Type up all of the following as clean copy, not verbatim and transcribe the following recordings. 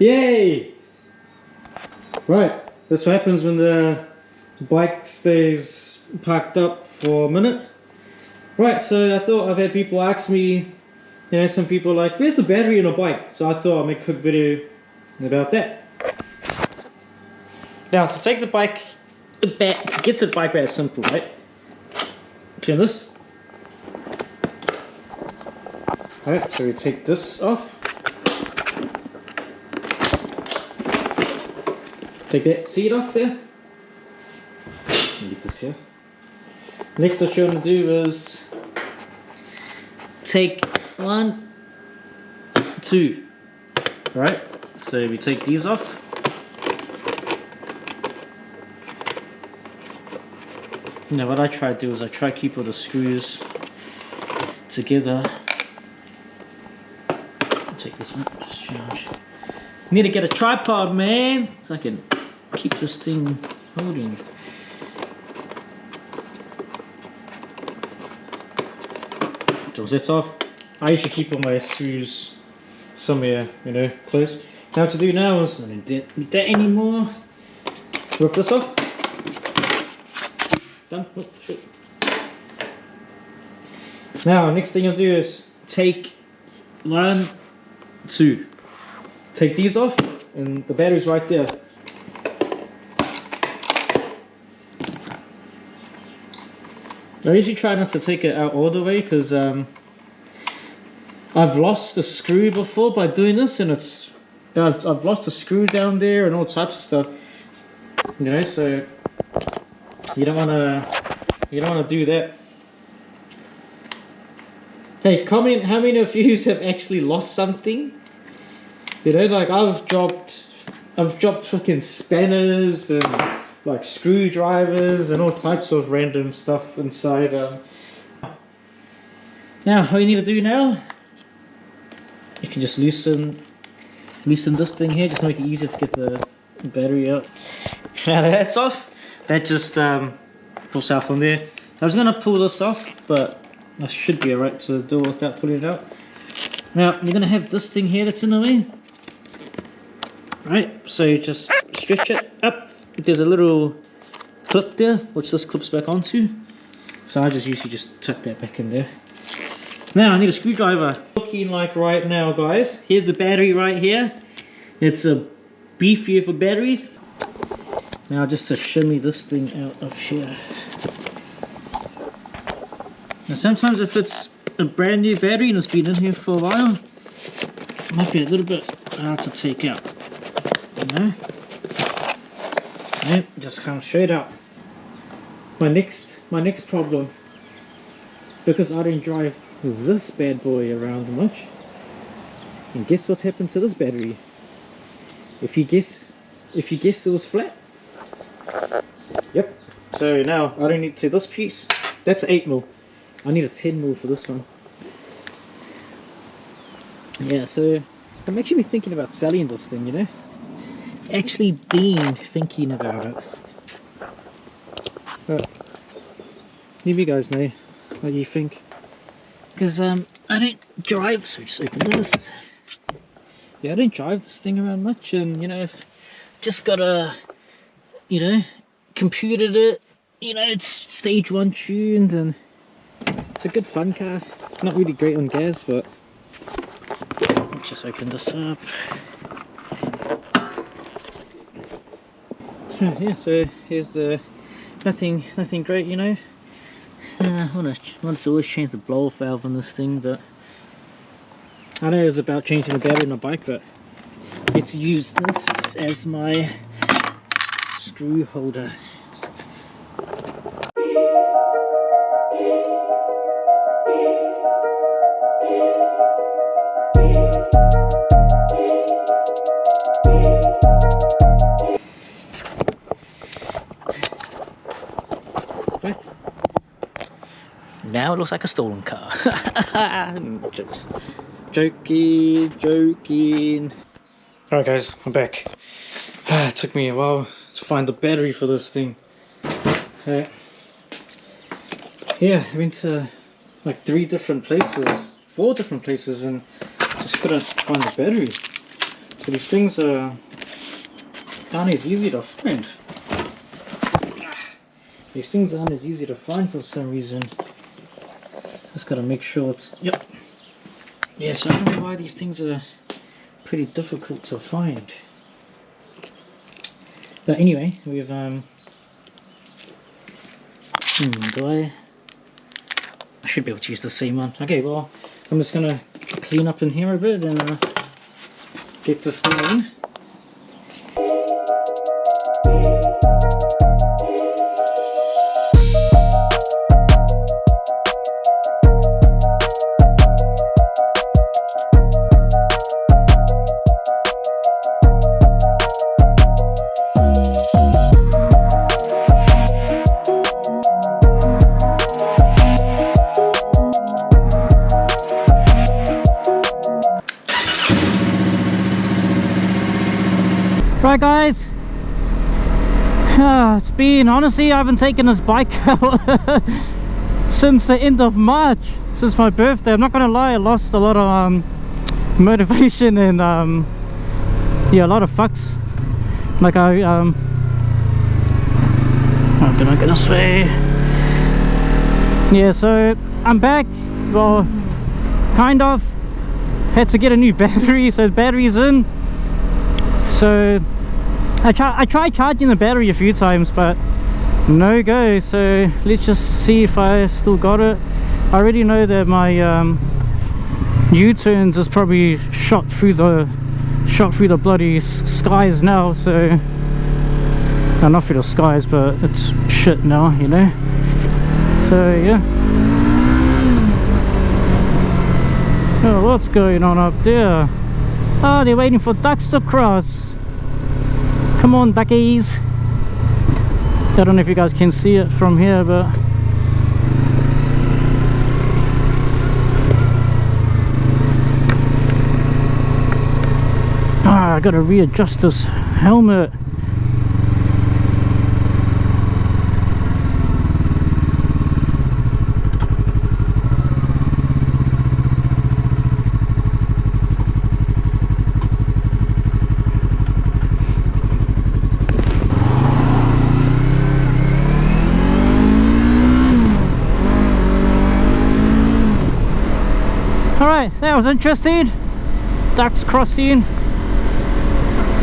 Yay! Right, that's what happens when the bike stays parked up for a minute. Right, so I thought I've had people ask me, you know, some people are like, where's the battery in a bike? So I thought I'd make a quick video about that. Now, to take the bike back, to get to the bike back is simple, right? Turn this. Alright, so we take this off. Take that seat off there. Leave this here. Next, what you want to do is take 1, 2. Right? So we take these off. Now, what I try to do is I try to keep all the screws together. Take this one, just change. Need to get a tripod, man, so I can keep this thing holding. So that's off. I usually keep all my screws somewhere, you know, close. Now what to do now is I don't need that anymore. Rip this off. Done. Oh, shit. Now, next thing you'll do is take 1, 2. Take these off, and the battery's right there. I usually try not to take it out all the way because I've lost a screw before by doing this, and I've lost a screw down there and all types of stuff. You know, so you don't want to do that. Hey, comment how many of you have actually lost something. You know, like I've dropped fucking spanners and like screwdrivers and all types of random stuff inside. Now, all you need to do now, you can just loosen this thing here, just to make it easier to get the battery out. Now that that's off, that just pulls out from there. I was gonna pull this off, but I should be alright to do it without pulling it out. Now you're gonna have this thing here that's in the way. Right, so you just stretch it up. There's a little clip there, which this clips back onto. So I just usually just tuck that back in there. Now I need a screwdriver. Looking like right now, guys, here's the battery right here. It's a beefier for battery. Now just to shimmy this thing out of here. Now sometimes if it's a brand new battery and it's been in here for a while, it might be a little bit hard to take out. You know? Yep, just come straight out. My next problem, because I didn't drive this bad boy around much, and guess what's happened to this battery? If you guess it was flat. Yep. So now I don't need to this piece. That's 8mm. I need a 10mm for this one. Yeah, so I'm actually thinking about selling this thing, you know? Actually been thinking about it. But leave you guys know what you think. Because I don't drive, so just open this. Yeah, I don't drive this thing around much, and you know, I've just got a, you know, computered it, you know, it's stage 1 tuned, and it's a good fun car. Not really great on gas, but let's just open this up. Yeah, so here's the nothing great, you know. I want to always change the blow-off valve on this thing, but I know it was about changing the battery on the bike, but let's use this as my screw holder. Now it looks like a stolen car. Jokes. Joking. Alright guys, I'm back. It took me a while to find the battery for this thing. So yeah, I went to like 4 different places and just couldn't find the battery. So these things aren't as easy to find. These things aren't as easy to find for some reason. Just gotta make sure it's, yep. Yeah, so I don't know why these things are pretty difficult to find. But anyway, we've I should be able to use the same one. Okay, well, I'm just gonna clean up in here a bit and get this going. Right guys, it's been, honestly I haven't taken this bike out since the end of March, since my birthday. I'm not gonna lie, I lost a lot of motivation and yeah, a lot of fucks. Like I'm gonna go this way. Yeah, so I'm back. Well, kind of had to get a new battery, so the battery's in. So I tried charging the battery a few times, but no go. So let's just see if I still got it. I already know that my U-turns is probably shot through the bloody skies now. So no, not through the skies, but it's shit now, you know. So yeah. Oh, what's going on up there? Oh, they're waiting for ducks to cross. Come on, duckies. I don't know if you guys can see it from here, but I gotta readjust this helmet. Alright, that was interesting. Ducks crossing.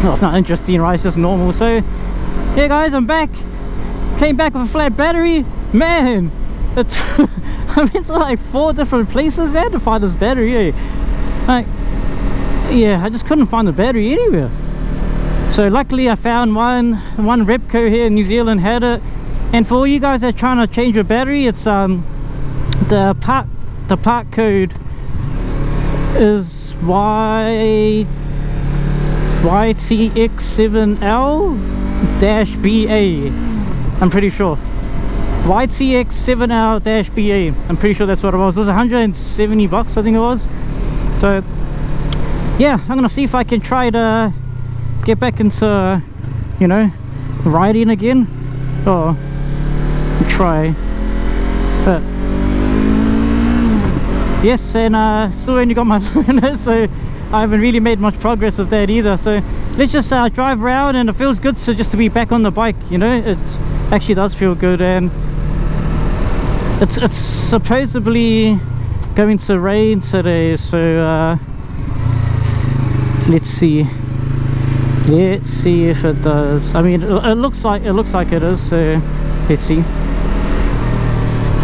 No, it's not interesting, right? It's just normal. So, yeah guys, I'm back. Came back with a flat battery. Man, I went to like 4 different places, man, to find this battery. Like, yeah, I just couldn't find the battery anywhere. So luckily I found one Repco here in New Zealand had it. And for all you guys that are trying to change your battery, it's the part code is YTX7L-BA. I'm pretty sure YTX7L-BA. I'm pretty sure that's what it was. It was 170 bucks, I think it was. So yeah, I'm gonna see if I can try to get back into, you know, riding again, or try. But yes, and still only got my learner, so I haven't really made much progress with that either. So let's just drive around, and it feels good just to be back on the bike, you know. It actually does feel good, and it's supposedly going to rain today, so let's see if it does. I mean, it looks like it is, so let's see.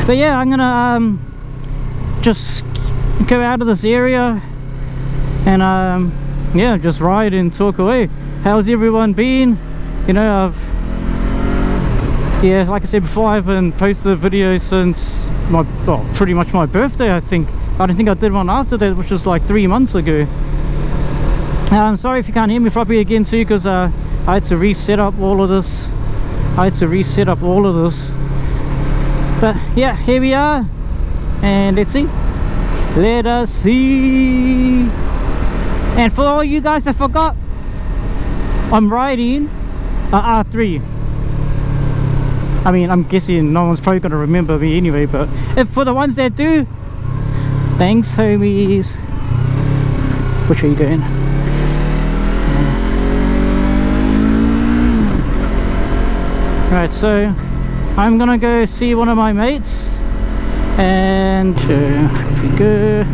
But yeah, I'm gonna just go out of this area and yeah, just ride and talk away. How's everyone been? You know, yeah, like I said before, I haven't posted a video since pretty much my birthday. I don't think I did one after that, which was like 3 months ago. I'm sorry if you can't hear me properly again too, because I had to reset up all of this. But yeah, here we are, and let's see. Let us see. And for all you guys that forgot, I'm riding a R3. I mean, I'm guessing no one's probably gonna remember me anyway, but if for the ones that do, thanks homies. Which way are you going? Right, so I'm gonna go see one of my mates, and if we go,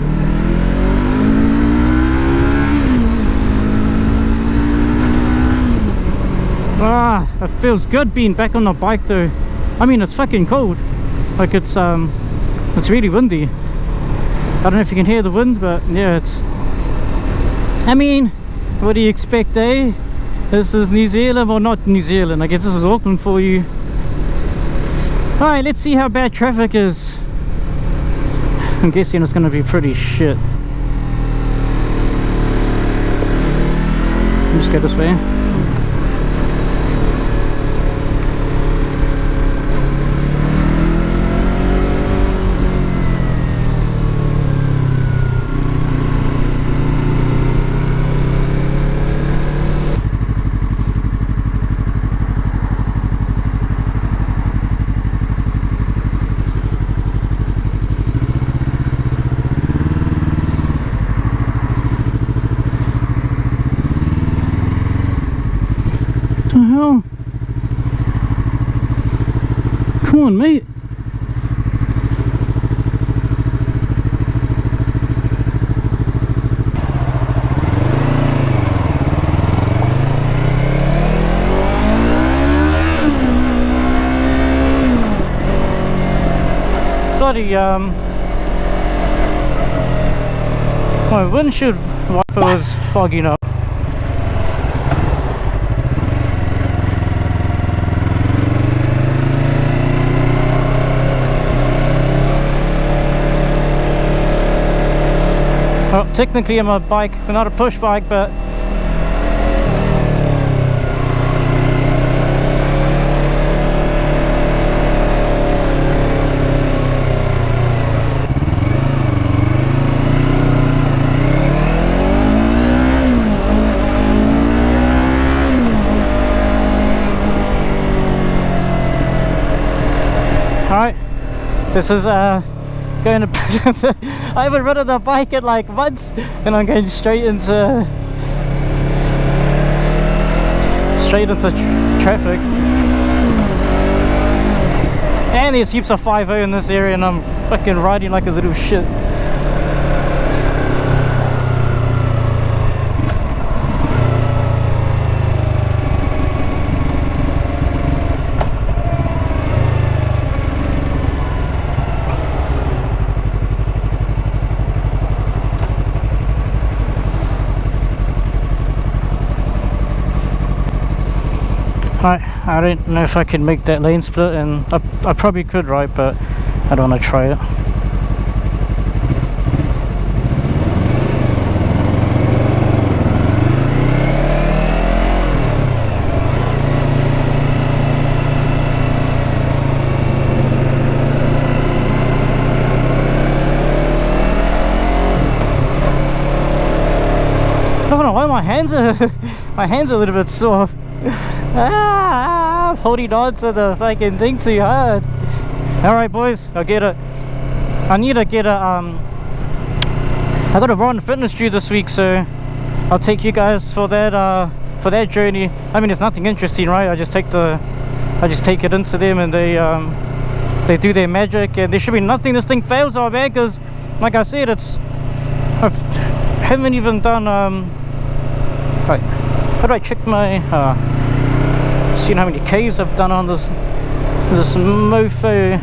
it feels good being back on the bike though. I mean, it's fucking cold, like it's really windy. I don't know if you can hear the wind, but yeah, it's, I mean, what do you expect, eh? This is New Zealand, well, not New Zealand, I guess this is Auckland for you. Alright, let's see how bad traffic is. I'm guessing it's going to be pretty shit. Let's go this way. What the hell? Come on, mate. Bloody my windshield wiper was fogging up. Well, technically I'm a bike, not a push bike, but alright, this is going to I haven't ridden the bike in like months, and I'm going straight into traffic, and there's heaps of 5.0 in this area, and I'm fucking riding like a little shit. I don't know if I can make that lane split, and I probably could, right, but I don't want to try it. I don't know why my hands are a little bit sore. I'm holding on to the fucking thing too hard. Alright boys, I'll get it. I need to get a I got a run fitness due this week, so I'll take you guys for that journey. I mean, it's nothing interesting, right? I just take it into them, and they do their magic, and there should be nothing this thing fails on, man, because like I said, I haven't even done right, how do I check my seen how many Ks I've done on this mofo.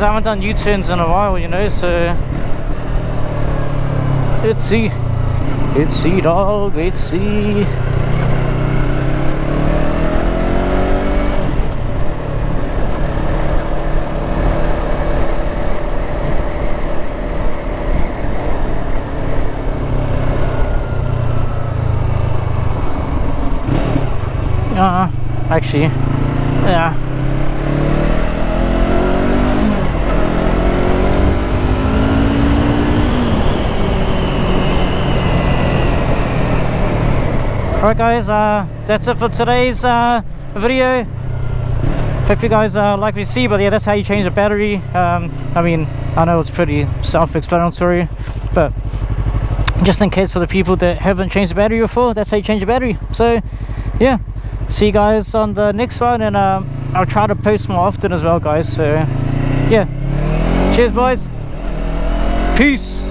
I haven't done U-turns in a while, you know, so let's see. Let's see, dog, let's see. Actually, yeah. Alright guys, that's it for today's video. Hope you guys like what you see, but yeah, that's how you change the battery. I mean, I know it's pretty self-explanatory, but just in case for the people that haven't changed the battery before, that's how you change the battery. So yeah, see you guys on the next one, and I'll try to post more often as well, guys. So yeah, cheers boys, peace.